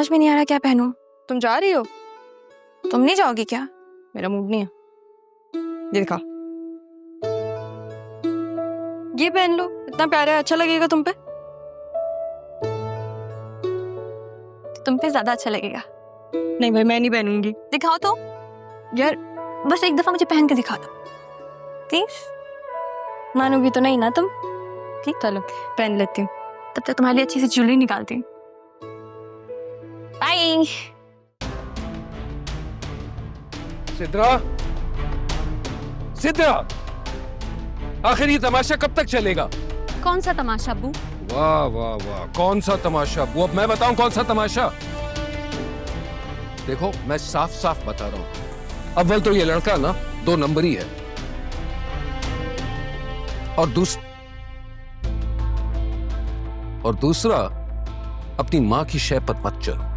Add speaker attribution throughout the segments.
Speaker 1: समझ में नहीं आ रहा क्या पहनूं।
Speaker 2: तुम जा रही हो?
Speaker 1: तुम नहीं जाओगी क्या?
Speaker 2: मेरा मूड नहीं है। ये दिखा, ये पहन लो, इतना प्यारा है, अच्छा लगेगा तुम पे।
Speaker 1: तुम पे ज्यादा अच्छा लगेगा।
Speaker 2: नहीं भाई, मैं नहीं पहनूंगी।
Speaker 1: दिखाओ तो
Speaker 2: यार
Speaker 1: बस एक दफा मुझे पहन के दिखा दो प्लीज।
Speaker 2: मानोगी तो नहीं ना तुम? ठीक, चलो पहन लेती हूँ।
Speaker 1: तब तक तुम्हारे लिए अच्छी सी ज्वेलरी निकालती हूँ। बाय।
Speaker 3: सिद्रा, सिद्रा, आखिर ये तमाशा कब तक चलेगा?
Speaker 1: कौन सा तमाशा अब्बू?
Speaker 3: वाह वाह वाह, कौन सा तमाशा? वो अब मैं बताऊं कौन सा तमाशा? देखो मैं साफ साफ बता रहा हूं, अव्वल तो ये लड़का ना 2 नंबरी है, और दूसरा अपनी मां की शय पर मत चलो।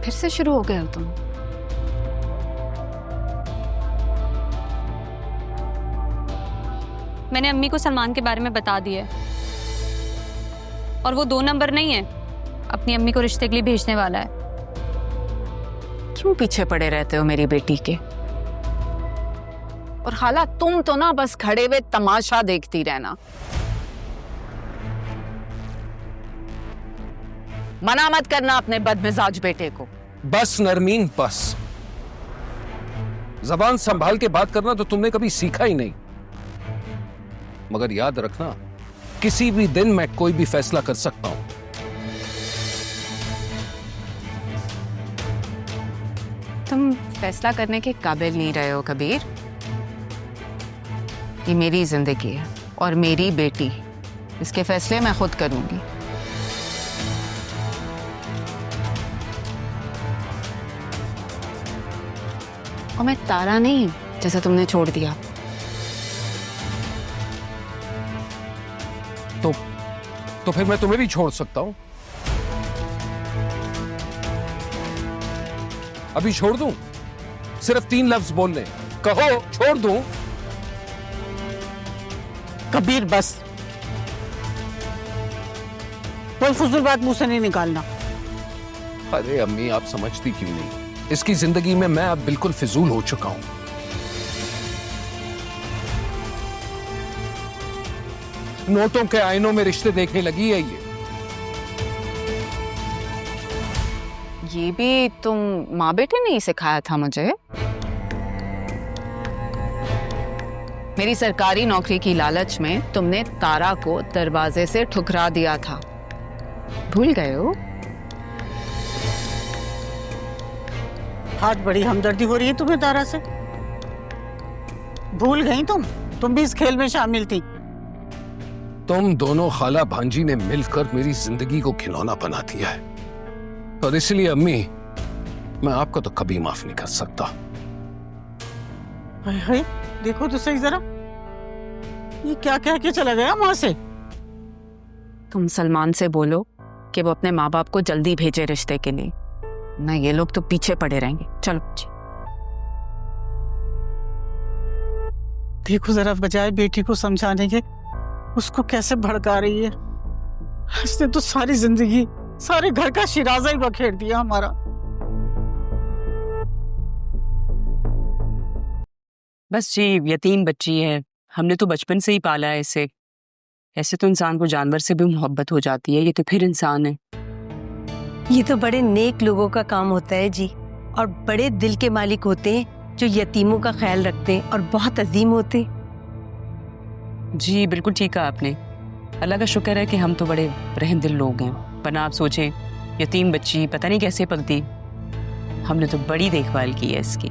Speaker 4: फिर से शुरू हो गए हो तुम।
Speaker 1: मैंने अम्मी को सलमान के बारे में बता दिया है, और वो 2 नंबर नहीं है, अपनी अम्मी को रिश्ते के लिए भेजने वाला है।
Speaker 4: क्यों पीछे पड़े रहते हो मेरी बेटी के? और खाला तुम तो ना बस खड़े हुए तमाशा देखती रहना। मना मत करना अपने बदमिजाज बेटे को।
Speaker 3: बस नरमीन बस, जबान संभाल के बात करना तो तुमने कभी सीखा ही नहीं। मगर याद रखना, किसी भी दिन मैं कोई भी फैसला कर सकता हूं।
Speaker 4: तुम फैसला करने के काबिल नहीं रहे हो कबीर। ये मेरी जिंदगी है और मेरी बेटी, इसके फैसले मैं खुद करूंगी। और मैं तारा नहीं जैसे तुमने छोड़ दिया।
Speaker 3: तो फिर मैं तुम्हें भी छोड़ सकता हूं। अभी छोड़ दूं? सिर्फ 3 लफ्ज बोलने, कहो छोड़ दूं।
Speaker 5: कबीर बस, कोई फजूल बात मुंह से नहीं निकालना।
Speaker 3: अरे अम्मी, आप समझती क्यों नहीं? इसकी जिंदगी में मैं अब बिल्कुल फिजूल हो चुका हूं। नोटों के आईनों में रिश्ते देखने लगी है
Speaker 4: ये भी तुम माँ बेटे ने ही सिखाया था मुझे। मेरी सरकारी नौकरी की लालच में तुमने तारा को दरवाजे से ठुकरा दिया था, भूल गए हो?
Speaker 5: आज बड़ी हमदर्दी हो रही है तुम्हें तारा से। भूल गई तुम भी इस खेल में शामिल थी।
Speaker 3: तुम दोनों खाला भांजी ने मिलकर मेरी जिंदगी को खिलौना बना दिया है, और इसलिए अम्मी, मैं आपको तो कभी माफ नहीं कर सकता।
Speaker 5: हाय हाय, देखो तो सही जरा, ये क्या कह के चला गया वहां से।
Speaker 4: तुम सलमान से बोलो कि वो अपने माँ बाप को जल्दी भेजे रिश्ते के लिए, ना ये लोग तो पीछे पड़े रहेंगे। चलो
Speaker 5: देखो जरा, बजाय बेटी को समझाने के उसको कैसे भड़का रही है। इसने तो सारी जिंदगी, सारे घर का शिराजा ही बखेर दिया हमारा।
Speaker 6: बस जी, यतीम बच्ची है, हमने तो बचपन से ही पाला है इसे। ऐसे तो इंसान को जानवर से भी मोहब्बत हो जाती है, ये तो फिर इंसान है।
Speaker 7: ये तो बड़े नेक लोगों का काम होता है जी, और बड़े दिल के मालिक होते हैं जो यतीमों का ख्याल रखते हैं और बहुत अजीम होते हैं।
Speaker 6: जी बिल्कुल ठीक कहा आपने। अल्लाह का शुक्र है कि हम तो बड़े रहम दिल लोग हैं, वरना आप सोचें यतीम बच्ची पता नहीं कैसे पलती। हमने तो बड़ी देखभाल की है इसकी।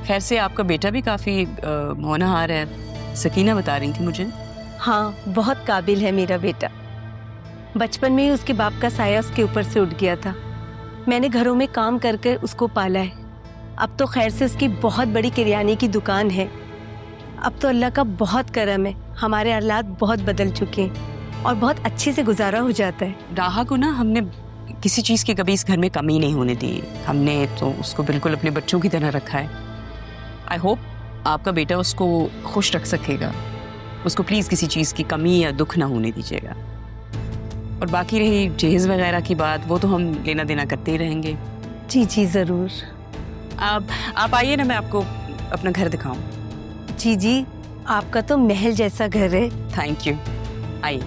Speaker 6: खैर से आपका बेटा भी काफ़ी होनहार है, सकीना बता रही थी मुझे।
Speaker 7: हाँ, बहुत काबिल है मेरा बेटा। बचपन में ही उसके बाप का साया उसके ऊपर से उठ गया था। मैंने घरों में काम कर कर उसको पाला है। अब तो खैर से उसकी बहुत बड़ी किराने की दुकान है। अब तो अल्लाह का बहुत करम है, हमारे हालात बहुत बदल चुके हैं और बहुत अच्छे से गुजारा हो जाता है।
Speaker 6: राहा को ना हमने किसी चीज़ की कभी इस घर में कमी नहीं होने दी। हमने तो उसको बिल्कुल अपने बच्चों की तरह रखा है। आई होप आपका बेटा उसको खुश रख सकेगा। उसको प्लीज़ किसी चीज़ की कमी या दुख ना होने दीजिएगा। और बाकी रही जहेज वगैरह की बात, वो तो हम लेना देना करते ही रहेंगे।
Speaker 7: जी जी जरूर।
Speaker 6: आप आइए ना, मैं आपको अपना घर दिखाऊं।
Speaker 7: जी जी, आपका तो महल जैसा घर है।
Speaker 6: थैंक यू, आइए।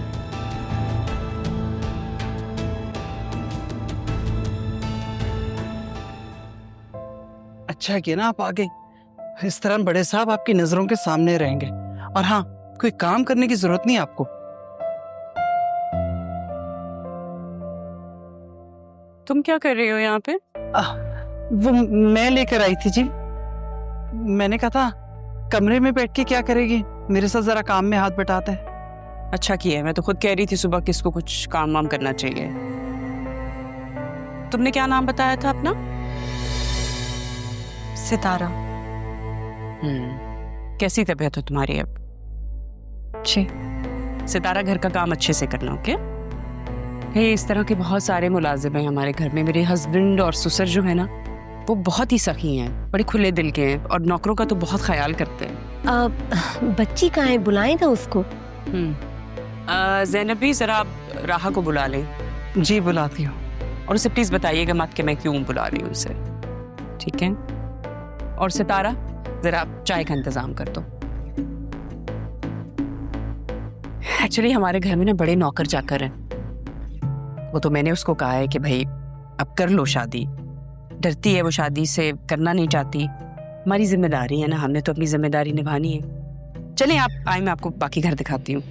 Speaker 5: अच्छा किया ना आप आ गए, इस तरह बड़े साहब आपकी नजरों के सामने रहेंगे। और हाँ, कोई काम करने की जरूरत नहीं आपको।
Speaker 6: तुम क्या कर रही हो यहाँ पे?
Speaker 5: वो मैं लेकर आई थी जी। मैंने कहा था कमरे में बैठ के क्या करेगी, मेरे साथ जरा काम में हाथ बटाता है।
Speaker 6: अच्छा किया, मैं तो खुद कह रही थी सुबह कि इसको कुछ काम वाम करना चाहिए। तुमने क्या नाम बताया था अपना?
Speaker 2: सितारा।
Speaker 6: कैसी तबीयत है तुम्हारी अब?
Speaker 2: जी।
Speaker 6: सितारा, घर का काम अच्छे से करना, ओके? इस तरह के बहुत सारे मुलाजिम हैं हमारे घर में। मेरे हस्बैंड और ससुर जो है ना, वो बहुत ही सखी हैं, बड़े खुले दिल के हैं और नौकरों का तो बहुत ख्याल करते हैं।
Speaker 7: बच्ची कहाँ है, बुलाए ना उसको।
Speaker 6: ज़ैनबी, जरा आप राहा को बुला लें।
Speaker 5: जी बुलाती हूँ।
Speaker 6: और उसे प्लीज बताइएगा मत कि मैं क्यों बुला रही हूँ उसे, ठीक है? और सितारा, जरा आप चाय का इंतजाम कर दो। एक्चुअली हमारे घर में ना बड़े नौकर चाकर हैं। वो तो मैंने उसको कहा है कि भाई अब कर लो शादी। डरती है वो, शादी से करना नहीं चाहती। हमारी जिम्मेदारी है ना, हमने तो अपनी जिम्मेदारी निभानी है। चलें आप आए, मैं आपको बाकी घर दिखाती हूँ।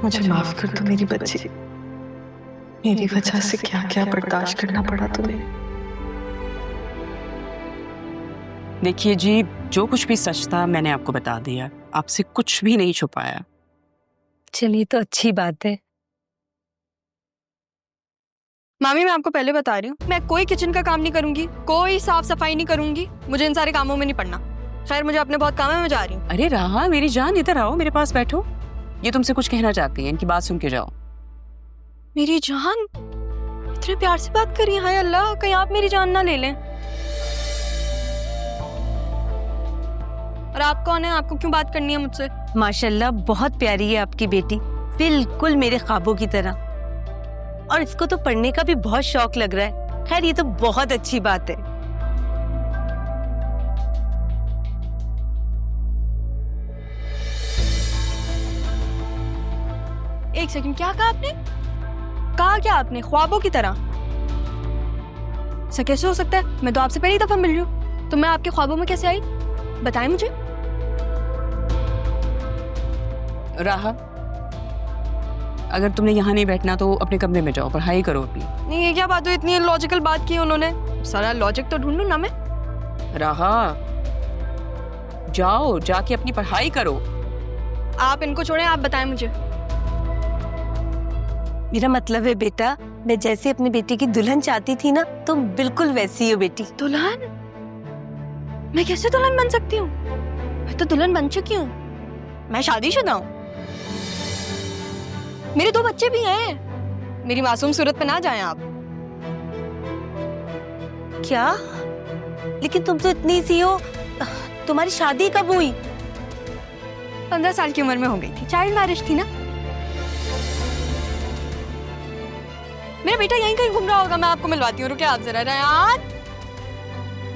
Speaker 8: मुझे माफ कर दो मेरी बच्ची, मेरी वजह से क्या क्या बर्दाश्त करना पड़ा तुम्हें।
Speaker 6: देखिए जी, जो कुछ भी सच था मैंने आपको बता दिया, आपसे कुछ भी नहीं छुपाया।
Speaker 7: चलिए तो अच्छी बात है।
Speaker 2: मामी मैं आपको पहले बता रही हूँ, मैं कोई किचन का काम नहीं करूंगी, कोई साफ सफाई नहीं करूंगी, मुझे इन सारे कामों में नहीं पड़ना। खैर मुझे अपने बहुत काम है, मैं जा रही हूँ।
Speaker 6: अरे राहा मेरी जान, इधर आओ, मेरे पास बैठो। ये तुमसे कुछ कहना चाहती हैं, इनकी बात सुन के जाओ।
Speaker 2: मेरी जान, इतने प्यार से बात करी, हाय अल्लाह, कहीं आप मेरी जान ना ले लें। और आप कौन है, आपको क्यों बात करनी है मुझसे?
Speaker 7: माशाल्लाह बहुत प्यारी है आपकी बेटी, बिल्कुल मेरे ख्वाबों की तरह। और इसको तो पढ़ने का भी बहुत शौक लग रहा है। खैर ये तो बहुत अच्छी बात है।
Speaker 2: एक सेकंड, क्या कहा आपने? कहा क्या आपने? ख्वाबों की तरह? ऐसा कैसे हो सकता है? मैं तो आपसे पहली दफा मिल रही हूँ, तो मैं आपके ख्वाबों में कैसे आई? बताएं मुझे।
Speaker 6: राहा, अगर तुमने यहाँ नहीं बैठना तो अपने कमरे में जाओ, पढ़ाई करो अपनी।
Speaker 2: नहीं, ये क्या बात हुई? इतनी लॉजिकल बात की उन्होंने, सारा लॉजिक तो ढूंढूं ना मैं।
Speaker 6: राहा, जाओ, जाके अपनी पढ़ाई करो।
Speaker 2: आप इनको छोड़ें, आप बताएं मुझे।
Speaker 7: मेरा मतलब है बेटा, मैं जैसे अपनी बेटी की दुल्हन चाहती थी ना, तुम बिल्कुल वैसी हो बेटी।
Speaker 2: दुल्हन? मैं कैसे दुल्हन बन सकती हूँ? मैं तो दुल्हन बन चुकी हूँ, मैं शादीशुदा हूँ, मेरे 2 बच्चे भी हैं। मेरी मासूम सूरत पे ना जाएं आप।
Speaker 7: क्या? लेकिन तुम तो इतनी सी हो, तुम्हारी शादी कब हुई?
Speaker 2: 15 साल की उम्र में हो गई थी, चाइल्ड मैरिज थी ना। मेरा बेटा यहीं कहीं घूम रहा होगा, मैं आपको मिलवाती हूँ, रुके आप जरा। रेहान,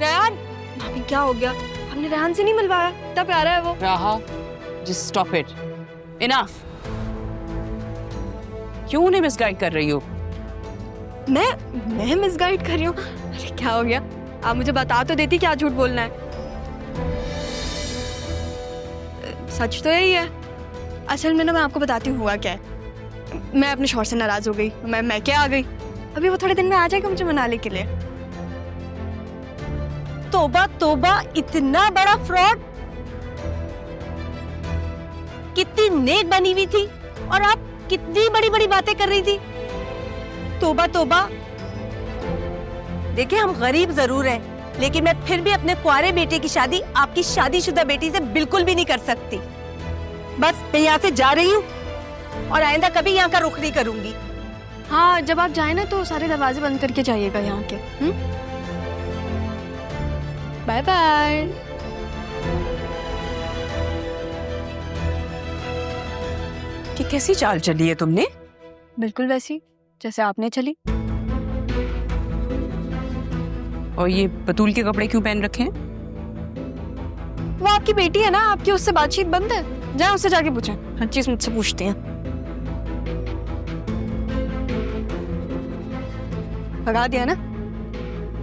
Speaker 2: रेहान, भाभी क्या हो गया? हमने रेहान से नहीं मिलवाया, इतना प्यारा है वो।
Speaker 6: राहा, जस्ट स्टॉप इट, इनफ। क्यों उन्हें मिसगाइड कर रही हो?
Speaker 2: मैं मिसगाइड कर रही हूँ? अरे क्या हो गया? आप मुझे बता तो देती क्या झूठ बोलना है। सच तो यही है। असल में ना मैं आपको बताती हूँ हुआ क्या है। मैं अपने शौहर से नाराज हो गई, मैं क्या आ गई। अभी वो थोड़े दिन में आ जाएगा मुझे मनाने के लिए।
Speaker 7: तोबा तोबा, इतना बड़ा फ्रॉड! कितनी नेक बनी हुई थी और आप कितनी बड़ी बड़ी बातें कर रही थी। तोबा तोबा। देखिए हम गरीब जरूर हैं, लेकिन मैं फिर भी अपने कुंवारे बेटे की शादी आपकी शादीशुदा बेटी से बिल्कुल भी नहीं कर सकती। बस मैं यहाँ से जा रही हूँ और आइंदा कभी यहाँ का रुख नहीं करूंगी।
Speaker 2: हाँ, जब आप जाए ना तो सारे दरवाजे बंद करके जाइएगा यहाँ के। Bye bye.
Speaker 6: कि कैसी चाल चली है तुमने?
Speaker 2: बिल्कुल वैसी जैसे आपने चली।
Speaker 6: और ये बतूल के कपड़े क्यों पहन रखे हैं?
Speaker 2: वो आपकी बेटी है ना, आपकी उससे बातचीत बंद है। जाए उससे जाके पूछें, हर चीज मुझसे पूछती हैं। भगा दिया ना।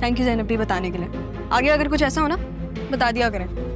Speaker 2: थैंक यू ज़ैनब भी बताने के लिए। आगे अगर कुछ ऐसा हो ना बता दिया करें।